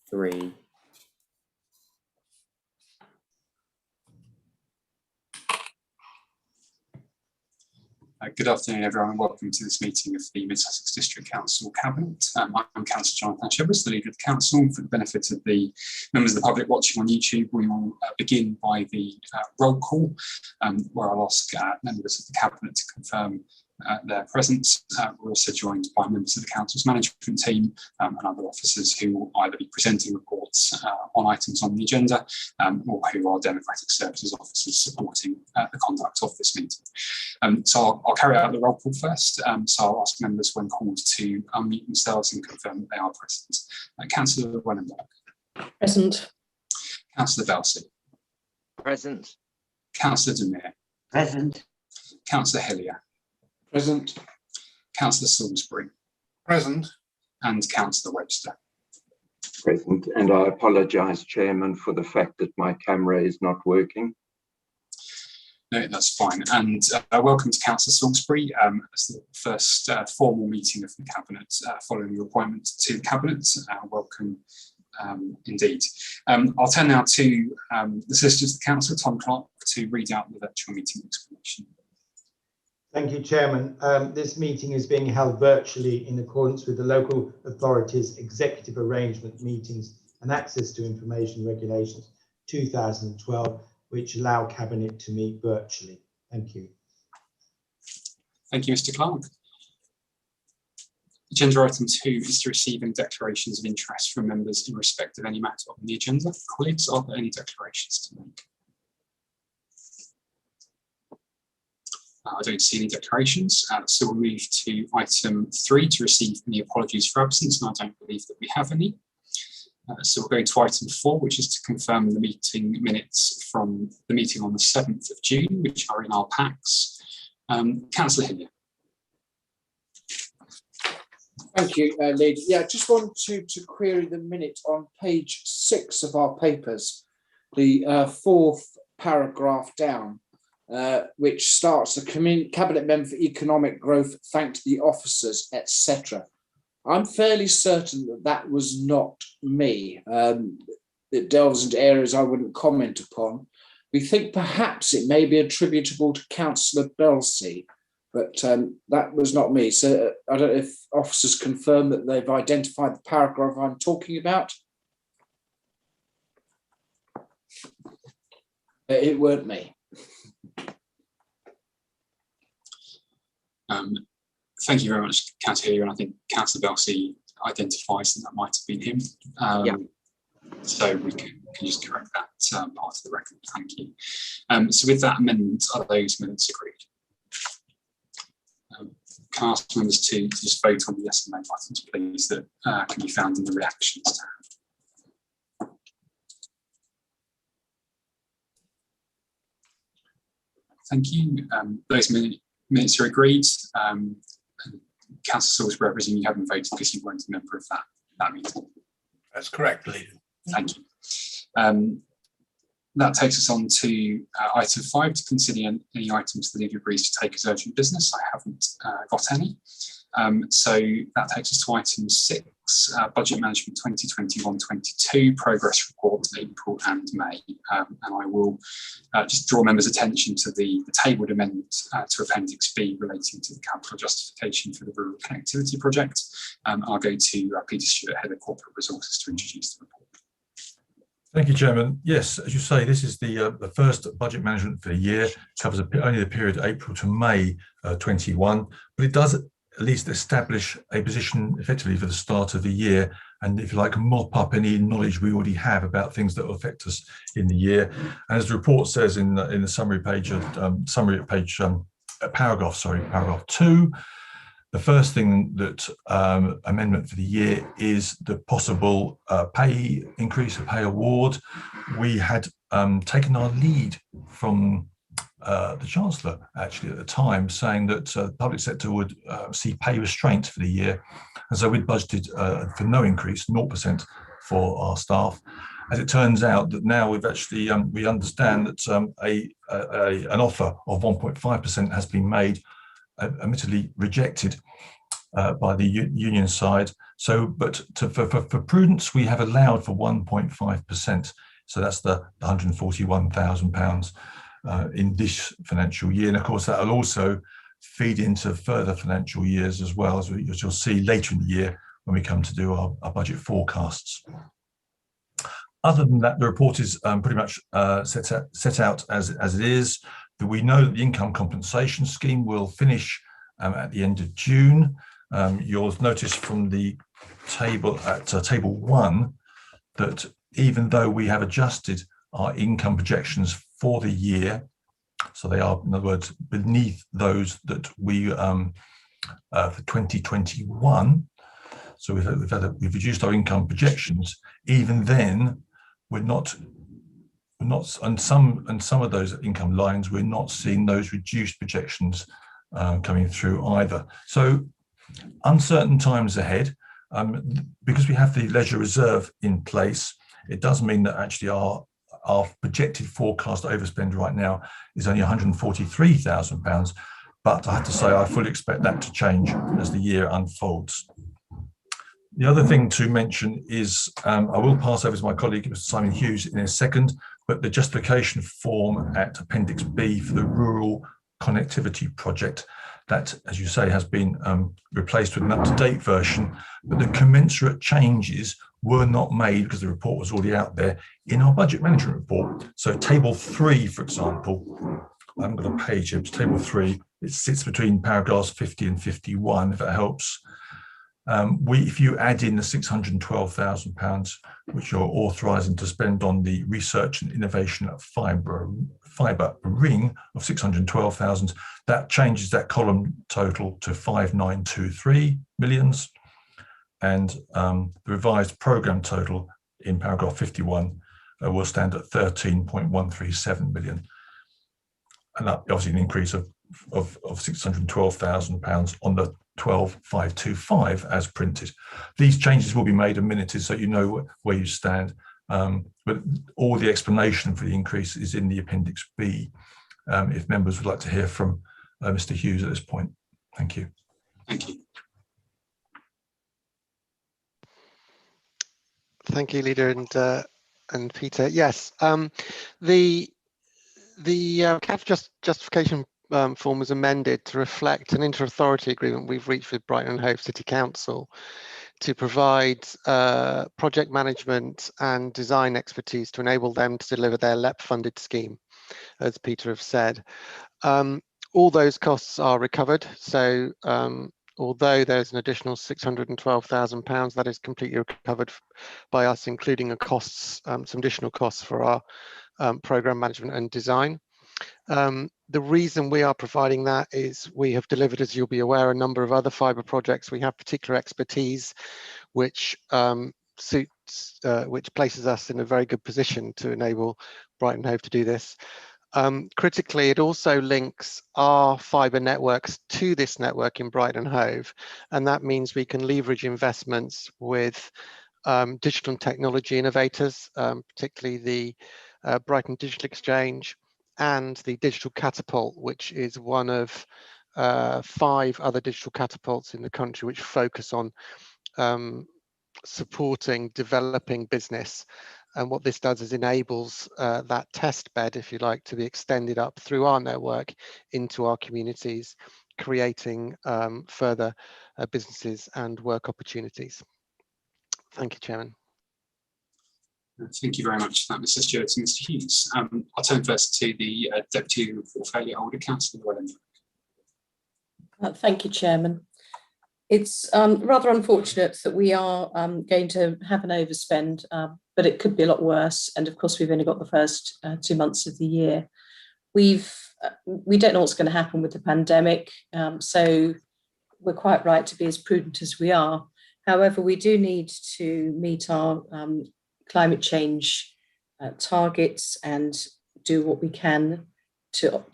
3. Good afternoon, everyone, and welcome to this meeting of the Mid Sussex District Council Cabinet. I'm Councillor Jonathan Shivers, the leader of the council. For the benefit of the members of the public watching on YouTube, we will begin by the roll call, where I'll ask members of the Cabinet to confirm their presence. We're also joined by members of the council's management team and other officers who will either be presenting reports on items on the agenda or who are democratic services officers supporting the conduct of this meeting. So I'll carry out the roll call first. So I'll ask members when called to unmute themselves and confirm that they are present. Councillor Wellenberg. Present. Councillor Belsey. Present. Councillor Demir. Present. Councillor Hillier. Present. Councillor Salisbury. Present. And Councillor Webster. Present, and I apologise, Chairman, for the fact that my camera is not working. No, that's fine. And welcome to Councillor Salisbury as the first formal meeting of the Cabinet following your appointment to the Cabinet. Welcome indeed. I'll turn now to the Solicitors of the Council, Tom Clark, to read out the virtual meeting explanation. Thank you, Chairman. This meeting is being held virtually in accordance with the local authorities' executive arrangement meetings and access to information regulations 2012, which allow Cabinet to meet virtually. Thank you. Thank you, Mr. Clark. Agenda item 2 is to receive any declarations of interest from members in respect of any matter on the agenda. Colleagues, are there any declarations to make? I don't see any declarations, so we'll move to item 3 to receive any apologies for absence, and I don't believe that we have any. So we'll go to item 4, which is to confirm the meeting minutes from the meeting on the 7th of June, which are in our packs. Councillor Hillier. Thank you, Lead. Yeah, I just want to query the minute on page 6 of our papers, the 4th paragraph down, which starts the Cabinet Member for Economic Growth thanked the officers, etc. I'm fairly certain that that was not me. It delves into areas I wouldn't comment upon. We think perhaps it may be attributable to Councillor Belsey, but that was not me. So I don't know if officers confirm that they've identified the paragraph I'm talking about. It weren't me. Thank you very much, Councillor Hillier, and I think Councillor Belsey identifies that might have been him. Yeah. So we can just correct that part of the record. Thank you. So with that amendment, are those minutes agreed? Can I ask members to just vote on the yes and no buttons, please, that can be found in the reactions tab. Thank you. Those minutes are agreed. Councillor Salisbury, I presume you haven't voted because you weren't a member of that meeting. That's correct, Leader. Thank you. That takes us on to item 5, to consider any items the leader agrees to take as urgent business. I haven't got any. So that takes us to item 6, Budget Management 2021-22, Progress Report, April and May. And I will just draw members' attention to the tabled amendment to Appendix B relating to the capital justification for the Rural Connectivity Project. I'll go to Peter Stewart, Head of Corporate Resources, to introduce the report. Thank you, Chairman. Yes, as you say, this is the first budget management for the year. Covers only the period April to May 21, but it does at least establish a position effectively for the start of the year, and if you like, mop up any knowledge we already have about things that will affect us in the year. And as the report says in the summary page, paragraph 2, the first thing that amendment for the year is the possible pay increase, a pay award. We had taken our lead from the Chancellor, actually, at the time, saying that the public sector would see pay restraint for the year. And so we'd budgeted for no increase, 0% for our staff. As it turns out that now we've actually, we understand that an offer of 1.5% has been made, admittedly rejected by the union side. So, but for prudence, we have allowed for 1.5%. So that's the £141,000 in this financial year. And of course, that will also feed into further financial years as well, as you'll see later in the year when we come to do our budget forecasts. Other than that, the report is pretty much set out as it is. But we know that the income compensation scheme will finish at the end of June. You'll notice from the table at table 1 that even though we have adjusted our income projections for the year, so they are, in other words, beneath those that we for 2021. So we've reduced our income projections. Even then, we're not on some of those income lines, we're not seeing those reduced projections coming through either. So uncertain times ahead. Because we have the leisure reserve in place, it does mean that actually our projected forecast overspend right now is only £143,000. But I have to say, I fully expect that to change as the year unfolds. The other thing to mention is, I will pass over to my colleague, Mr. Simon Hughes, in a second, but the justification form at Appendix B for the Rural Connectivity Project, that, as you say, has been replaced with an up-to-date version, but the commensurate changes were not made because the report was already out there in our budget management report. So table 3, for example, I haven't got a page here, it's table 3, it sits between paragraphs 50 and 51, if that helps. If you add in the £612,000, which you're authorising to spend on the research and innovation at fibre ring of 612,000, that changes that column total to 5923 millions, and the revised programme total in paragraph 51 will stand at 13.137 million, and that obviously an increase of £612,000 on the 12,525 as printed. These changes will be made and minuted so you know where you stand, but all the explanation for the increase is in the Appendix B, if members would like to hear from Mr. Hughes at this point. Thank you. Thank you. Thank you, Leader and Peter. Yes, the capital justification form was amended to reflect an inter-authority agreement we've reached with Brighton and Hove City Council to provide project management and design expertise to enable them to deliver their LEP-funded scheme, as Peter have said. All those costs are recovered, so although there's an additional £612,000, that is completely recovered by us, including some additional costs for our programme management and design. The reason we are providing that is we have delivered, as you'll be aware, a number of other fibre projects. We have particular expertise, which places us in a very good position to enable Brighton Hove to do this. Critically, it also links our fibre networks to this network in Brighton Hove, and that means we can leverage investments with digital and technology innovators, particularly the Brighton Digital Exchange and the Digital Catapult, which is one of 5 other digital catapults in the country which focus on supporting developing business. And what this does is enables that test bed, if you like, to be extended up through our network into our communities, creating further businesses and work opportunities. Thank you, Chairman. Thank you very much for that, Mr. Stewart and Mr. Hughes. I'll turn first to the Deputy Portfolio Holder, Councillor Welland. Thank you, Chairman. It's rather unfortunate that we are going to have an overspend, but it could be a lot worse. And of course, we've only got the first 2 months of the year. We don't know what's going to happen with the pandemic, so we're quite right to be as prudent as we are. However, we do need to meet our climate change targets and do what we can to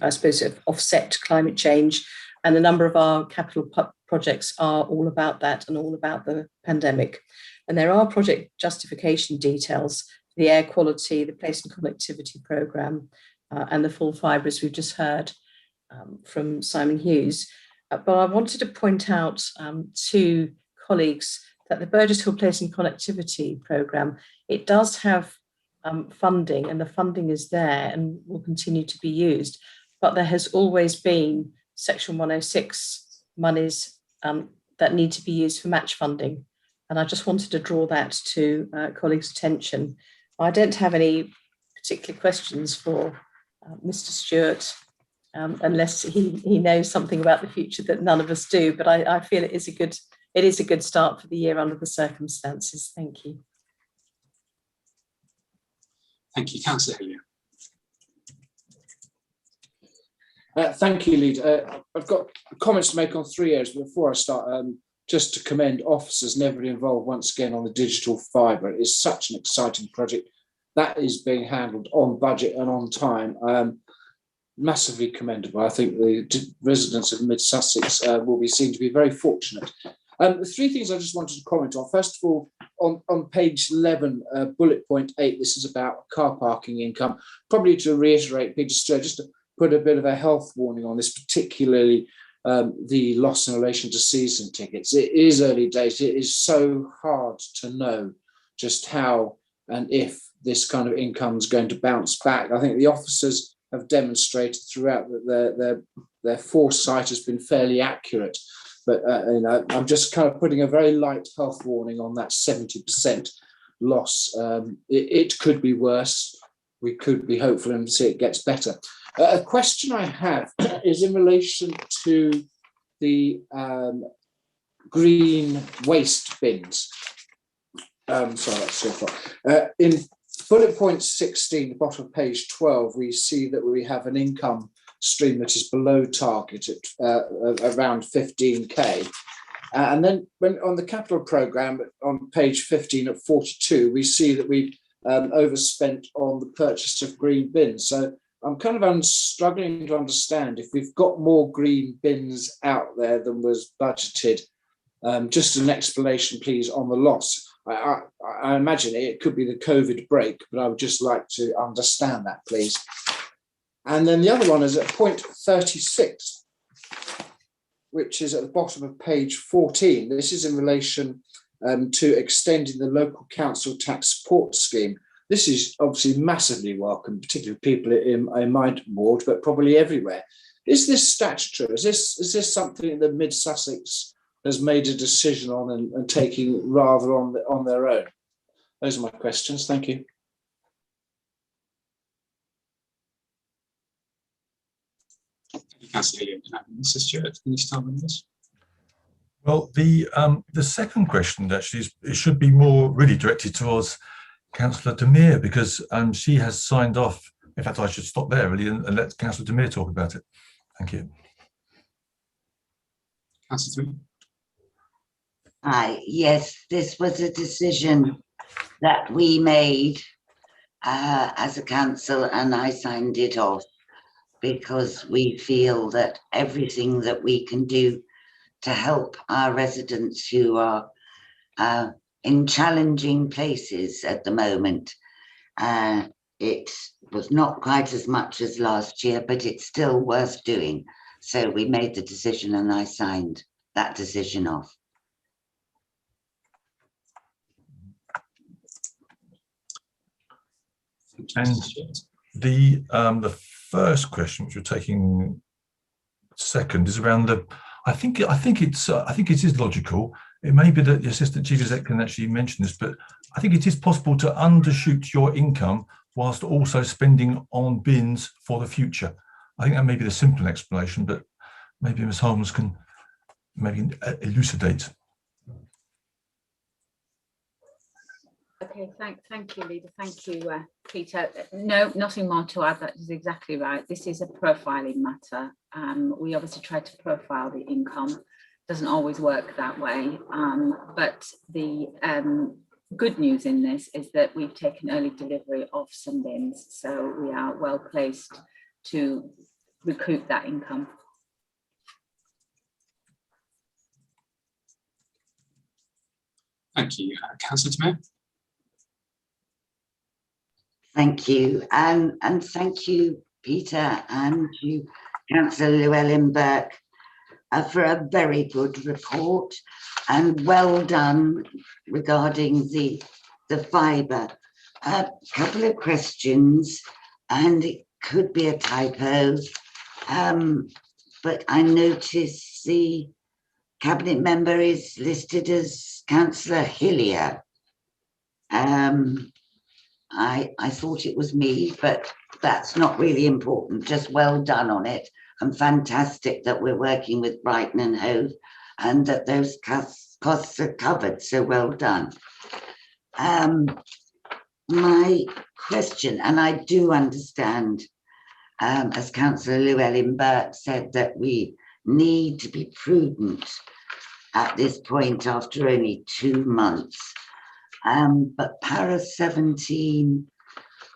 I suppose, offset climate change. And a number of our capital projects are all about that and all about the pandemic. And there are project justification details for the air quality, the place and connectivity programme, and the full fibre, as we've just heard from Simon Hughes. but I wanted to point out to colleagues that the Burgess Hill Place and Connectivity Programme, it does have funding, and the funding is there and will continue to be used, but there has always been Section 106 monies that need to be used for match funding. And I just wanted to draw that to colleagues' attention. I don't have any particular questions for Mr. Stewart, unless he knows something about the future that none of us do. But I feel it is a good start for the year under the circumstances. Thank you. Thank you, Councillor Hillier. Thank you, Leader. I've got comments to make on 3 areas, but before I start, just to commend officers and everybody involved once again on the digital fibre. It is such an exciting project that is being handled on budget and on time. Massively commendable. I think the residents of Mid Sussex will be seen to be very fortunate. The 3 things I just wanted to comment on. First of all, on page 11, bullet point 8, this is about car parking income. Probably to reiterate, Peter Stewart, just to put a bit of a health warning on this, particularly the loss in relation to season tickets. It is early days. It is so hard to know just how and if this kind of income is going to bounce back. I think the officers have demonstrated throughout that their foresight has been fairly accurate. But I'm just kind of putting a very light health warning on that 70% loss. It could be worse. We could be hopeful and see it gets better. A question I have is in relation to the green waste bins. Sorry, that's so far. In bullet point 16, the bottom of page 12, we see that we have an income stream that is below target at around 15k. And then when on the capital programme on page 15 at 42, we see that we've overspent on the purchase of green bins. So I'm kind of struggling to understand if we've got more green bins out there than was budgeted. Just an explanation, please, on the loss. I imagine it could be the COVID break, but I would just like to understand that, please. And then the other one is at point 36, which is at the bottom of page 14. This is in relation to extending the local council tax support scheme. This is obviously massively welcome, particularly people in my ward, but probably everywhere. Is this statutory? Is this something that Mid Sussex has made a decision on and taking rather on their own? Those are my questions. Thank you. Councillor Hillier. Mr. Stewart, can you start with this? Well, the second question actually it should be more really directed towards Councillor Demir, because she has signed off. In fact, I should stop there really and let Councillor Demir talk about it. Thank you. Councillor Demir. Hi, yes, this was a decision that we made as a council, and I signed it off because we feel that everything that we can do to help our residents who are in challenging places at the moment. It was not quite as much as last year, but it's still worth doing. So we made the decision and I signed that decision off. And the first question, which we're taking second, is around the. I think it is logical. It may be that the Assistant Chief Exec can actually mention this, but I think it is possible to undershoot your income whilst also spending on bins for the future. I think that may be the simple explanation, but maybe Ms. Holmes can maybe elucidate. Okay, thank you, Leader. Thank you, Peter. No, nothing more to add. That is exactly right. This is a profiling matter. We obviously try to profile the income. Doesn't always work that way. But the good news in this is that we've taken early delivery of some bins, so we are well placed to recoup that income. Thank you, Councillor Demir. Thank you, and thank you, Peter, and you, Councillor Llewellyn Burke. for a very good report, and well done regarding the fibre. A couple of questions, and it could be a typo, but I noticed the cabinet member is listed as Councillor Hillier. I thought it was me, but that's not really important. Just well done on it, and fantastic that we're working with Brighton and Hove and that those costs are covered. So well done. My question, and I do understand, as Councillor Llewellyn Burke said, that we need to be prudent at this point after only 2 months. But para 17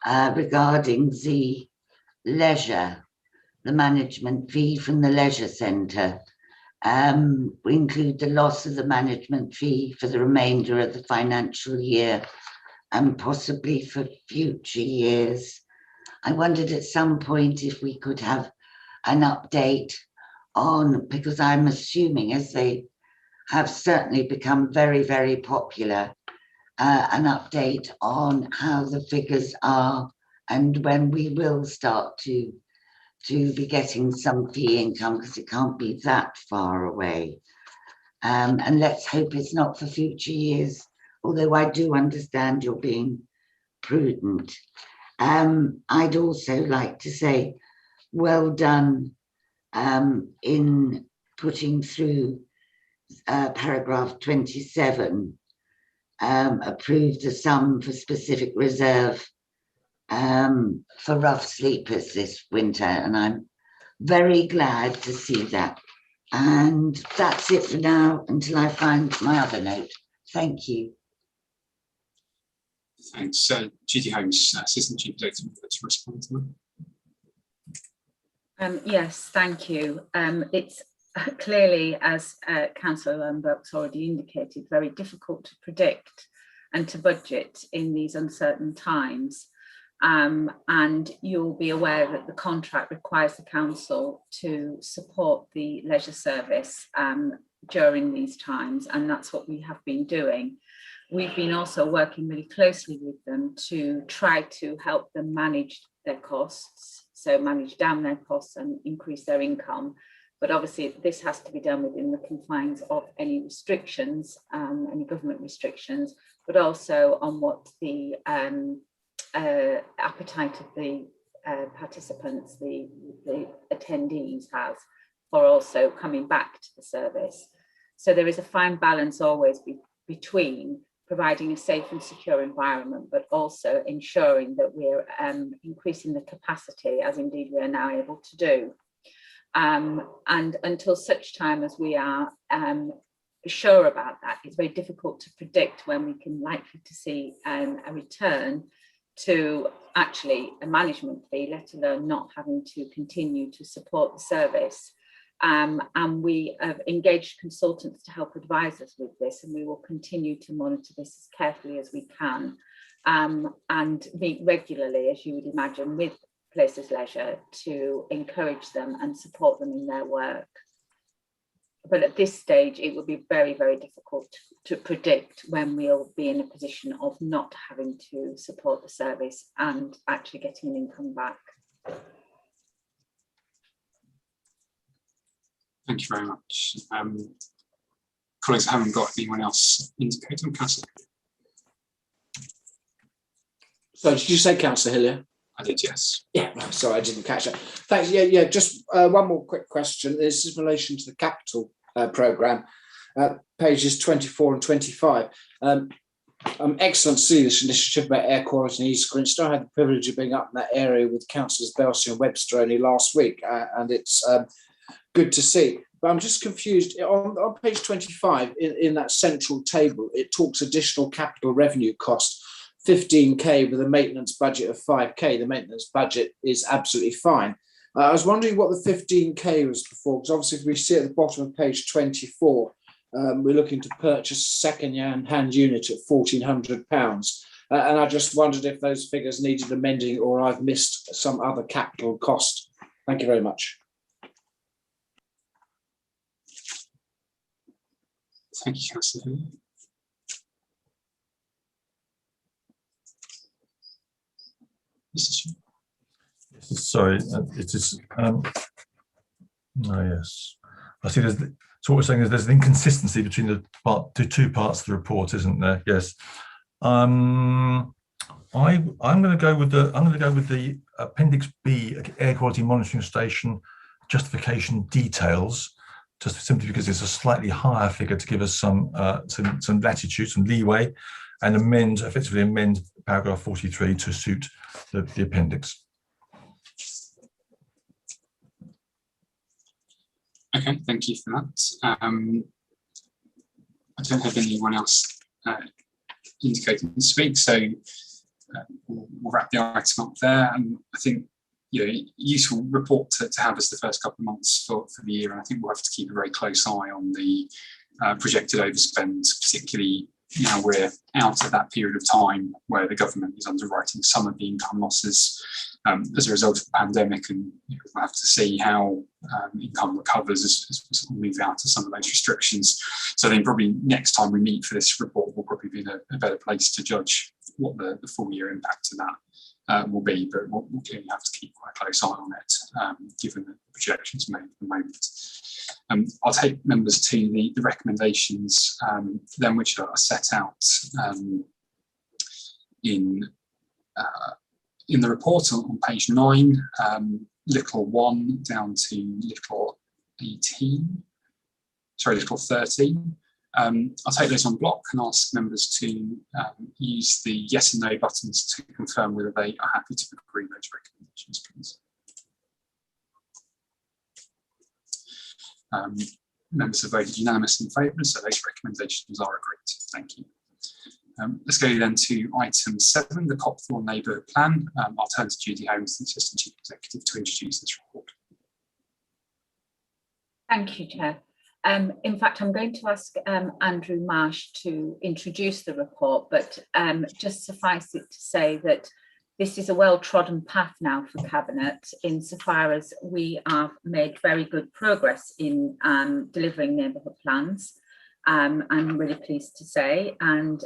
regarding the leisure, the management fee from the leisure centre, we include the loss of the management fee for the remainder of the financial year and possibly for future years. I wondered at some point if we could have an update on, because I'm assuming as they have certainly become very, very popular, an update on how the figures are and when we will start to be getting some fee income, because it can't be that far away. And let's hope it's not for future years, although I do understand you're being prudent. I'd also like to say well done in putting through paragraph 27, approved the sum for specific reserve for rough sleepers this winter, and I'm very glad to see that. And that's it for now until I find my other note. Thank you. Thanks. Judy Holmes, Assistant Chief Executive, to respond to that. Yes, thank you. It's clearly, as Councillor Burke's already indicated, very difficult to predict and to budget in these uncertain times. And you'll be aware that the contract requires the council to support the leisure service during these times, and that's what we have been doing. We've been also working really closely with them to try to help them manage their costs, so manage down their costs and increase their income. But obviously this has to be done within the confines of any restrictions, any government restrictions, but also on what the appetite of the participants, the attendees has for also coming back to the service. So there is a fine balance always between providing a safe and secure environment, but also ensuring that we're increasing the capacity, as indeed we are now able to do. And until such time as we are sure about that, it's very difficult to predict when we can likely to see a return to actually a management fee, let alone not having to continue to support the service. And we have engaged consultants to help advise us with this, and we will continue to monitor this as carefully as we can, and meet regularly, as you would imagine, with Places Leisure to encourage them and support them in their work. But at this stage, it would be very, very difficult to predict when we'll be in a position of not having to support the service and actually getting an income back. Thank you very much. Colleagues, I haven't got anyone else indicated on Councillor. So did you say Councillor Hillier? I did, yes. Yeah, no, sorry, I didn't catch that. Thanks. Yeah. Just one more quick question. This is in relation to the capital programme, pages 24 and 25. Excellent to see this initiative about air quality in East Grinstead. I had the privilege of being up in that area with Councillors Belsey and Webster only last week, and it's good to see. But I'm just confused. On page 25, in that central table, it talks additional capital revenue cost, 15k with a maintenance budget of 5k. The maintenance budget is absolutely fine. I was wondering what the 15k was before, because obviously if we see at the bottom of page 24, we're looking to purchase a second-hand unit at £1,400. And I just wondered if those figures needed amending or I've missed some other capital cost. Thank you very much. Thank you, Councillor Hooley. Sorry, it is. Oh yes, I see. So what we're saying is there's an inconsistency between the two parts of the report, isn't there? Yes. I'm going to go with the Appendix B, Air Quality Monitoring Station justification details, just simply because it's a slightly higher figure to give us some latitude, some leeway, and effectively amend paragraph 43 to suit the appendix. Okay, thank you for that. I don't have anyone else indicating to speak, so we'll wrap the item up there. And I think, useful report to have as the first couple of months for the year, and I think we'll have to keep a very close eye on the projected overspend, particularly now we're out of that period of time where the government is underwriting some of the income losses as a result of the pandemic, and we'll have to see how income recovers as we sort of move out of some of those restrictions. So I think probably next time we meet for this report, we'll probably be in a better place to judge what the full year impact of that will be, but we'll clearly have to keep quite a close eye on it, given the projections made at the moment. I'll take members to the recommendations then, which are set out in the report on page 9, little 1 down to little 18, sorry, little 13. I'll take those on block and ask members to use the yes and no buttons to confirm whether they are happy to agree those recommendations, please. Members have voted unanimously in favour, so those recommendations are agreed. Thank you. Let's go then to item 7, the Copthorne Neighbourhood Plan. I'll turn to Judy Holmes, the Assistant Chief Executive, to introduce this report. Thank you, Chair. In fact, I'm going to ask Andrew Marsh to introduce the report, but just suffice it to say that this is a well-trodden path now for Cabinet, insofar as we have made very good progress in delivering neighbourhood plans. I'm really pleased to say, and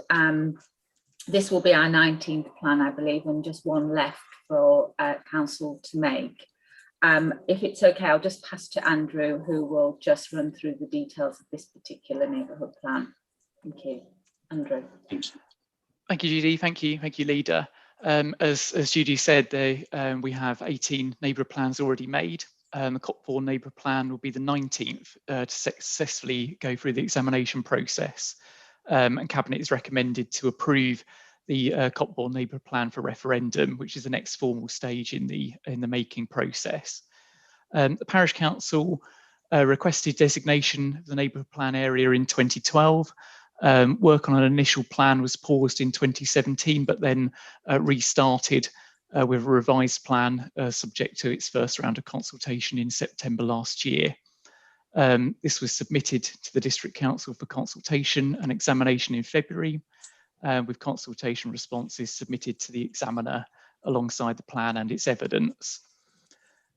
this will be our 19th plan, I believe, and just one left for Council to make. If it's okay, I'll just pass to Andrew, who will just run through the details of this particular neighbourhood plan. Thank you. Andrew. Thank you, Judy. Thank you, Leader. As Judy said, we have 18 neighbourhood plans already made. The Copthorne neighbourhood plan will be the 19th to successfully go through the examination process, and Cabinet is recommended to approve the Copthorne neighbourhood plan for referendum, which is the next formal stage in the making process. The Parish Council requested designation of the neighbourhood plan area in 2012. Work on an initial plan was paused in 2017, but then restarted with a revised plan subject to its first round of consultation in September last year. This was submitted to the District Council for consultation and examination in February, with consultation responses submitted to the examiner alongside the plan and its evidence.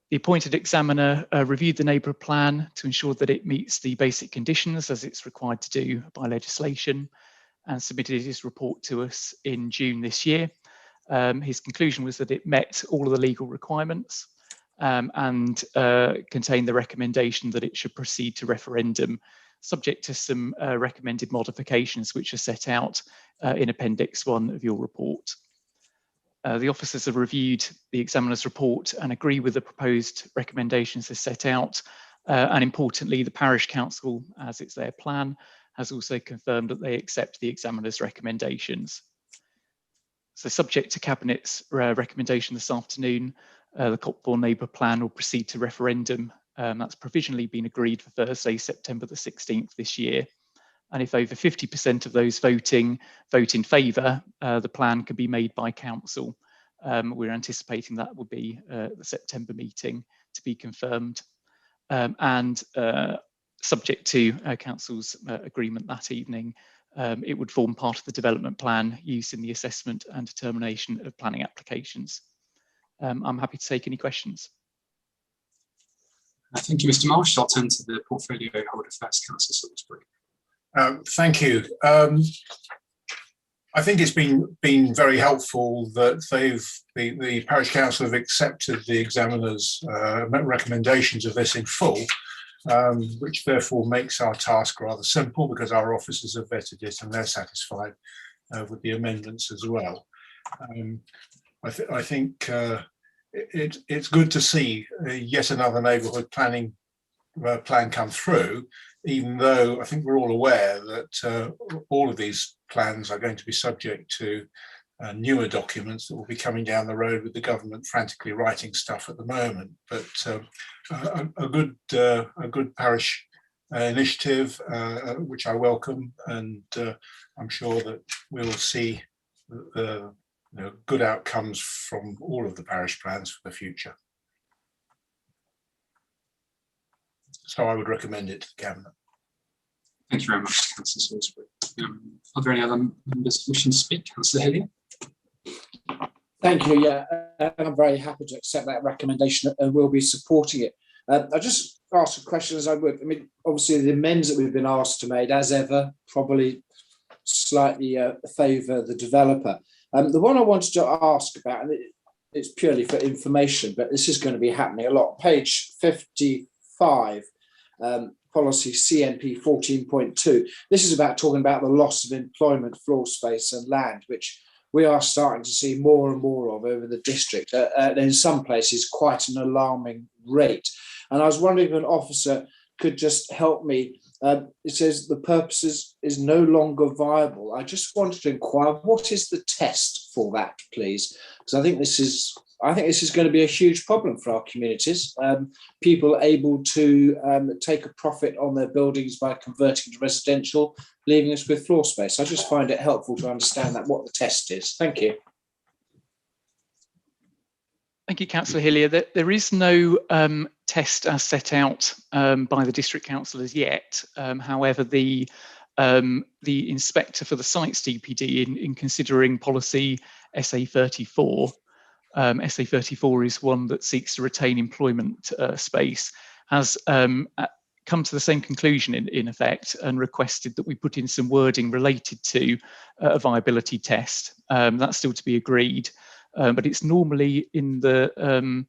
The appointed examiner reviewed the neighbourhood plan to ensure that it meets the basic conditions as it's required to do by legislation, and submitted his report to us in June this year. His conclusion was that it met all of the legal requirements and contained the recommendation that it should proceed to referendum, subject to some recommended modifications which are set out in Appendix 1 of your report. The officers have reviewed the examiner's report and agree with the proposed recommendations as set out. And importantly, the Parish Council, as it's their plan, has also confirmed that they accept the examiner's recommendations. So subject to Cabinet's recommendation this afternoon, the Copthorne Neighbourhood Plan will proceed to referendum. That's provisionally been agreed for Thursday, September the 16th this year. And if over 50% of those vote in favour, the plan can be made by Council. We're anticipating that will be the September meeting to be confirmed. And subject to Council's agreement that evening, it would form part of the development plan used in the assessment and determination of planning applications. I'm happy to take any questions. Thank you, Mr. Marsh. I'll turn to the portfolio holder first, Councillor Salisbury. Thank you. I think it's been very helpful that the parish council have accepted the examiner's recommendations of this in full, which therefore makes our task rather simple because our officers have vetted it and they're satisfied with the amendments as well. I think it's good to see yet another neighbourhood planning plan come through, even though I think we're all aware that all of these plans are going to be subject to newer documents that will be coming down the road with the government frantically writing stuff at the moment. But a good parish initiative, which I welcome, and I'm sure that we'll see good outcomes from all of the parish plans for the future. So I would recommend it to the Cabinet. Thank you very much, Councillor Salisbury. Are there any other members wishing to speak? Councillor Hillier? Thank you. Yeah, I'm very happy to accept that recommendation and we'll be supporting it. I'll just ask a question as I would. I mean, obviously the amends that we've been asked to make, as ever, probably slightly favour the developer. The one I wanted to ask about, and it's purely for information, but this is going to be happening a lot. Page 55, policy CNP 14.2. This is about talking about the loss of employment, floor space and land, which we are starting to see more and more of over the district, and in some places quite an alarming rate. And I was wondering if an officer could just help me. It says the purpose is no longer viable. I just wanted to inquire, what is the test for that, please? Because I think this is going to be a huge problem for our communities. People able to take a profit on their buildings by converting to residential, leaving us with floor space. I just find it helpful to understand that what the test is. Thank you. Thank you, Councillor Hillier. There is no test as set out by the District Council as yet. However, the inspector for the sites DPD in considering policy SA34, SA34 is one that seeks to retain employment space, has come to the same conclusion in effect and requested that we put in some wording related to a viability test. That's still to be agreed, but it's normally in the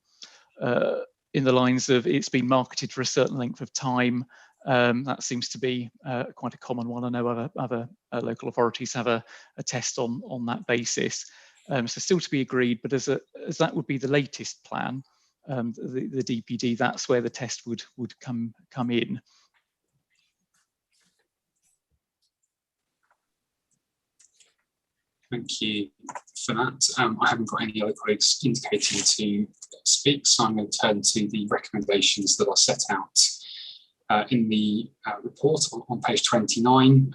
lines of it's been marketed for a certain length of time. That seems to be quite a common one. I know other local authorities have a test on that basis. So still to be agreed, but as that would be the latest plan, the DPD, that's where the test would come in. Thank you for that. I haven't got any other colleagues indicating to speak, so I'm going to turn to the recommendations that are set out in the report on page 29,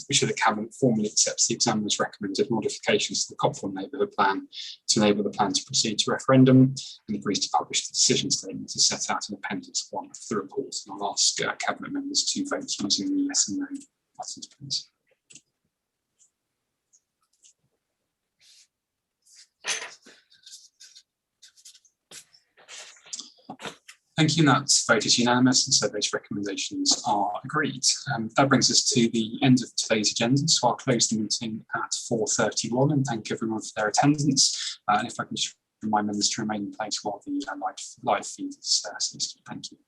which the Cabinet formally accepts the examiner's recommended modifications to the Copthorne Neighbourhood Plan to enable the plan to proceed to referendum, and agrees to publish the decision statement as set out in Appendix 1 of the report. And I'll ask Cabinet members to vote using the yes and no buttons, please. Thank you, and that vote is unanimous, and so those recommendations are agreed. That brings us to the end of today's agenda, so I'll close the meeting at 4:31 and thank everyone for their attendance. And if I can just remind members to remain in place while the live feed is ceased. Thank you.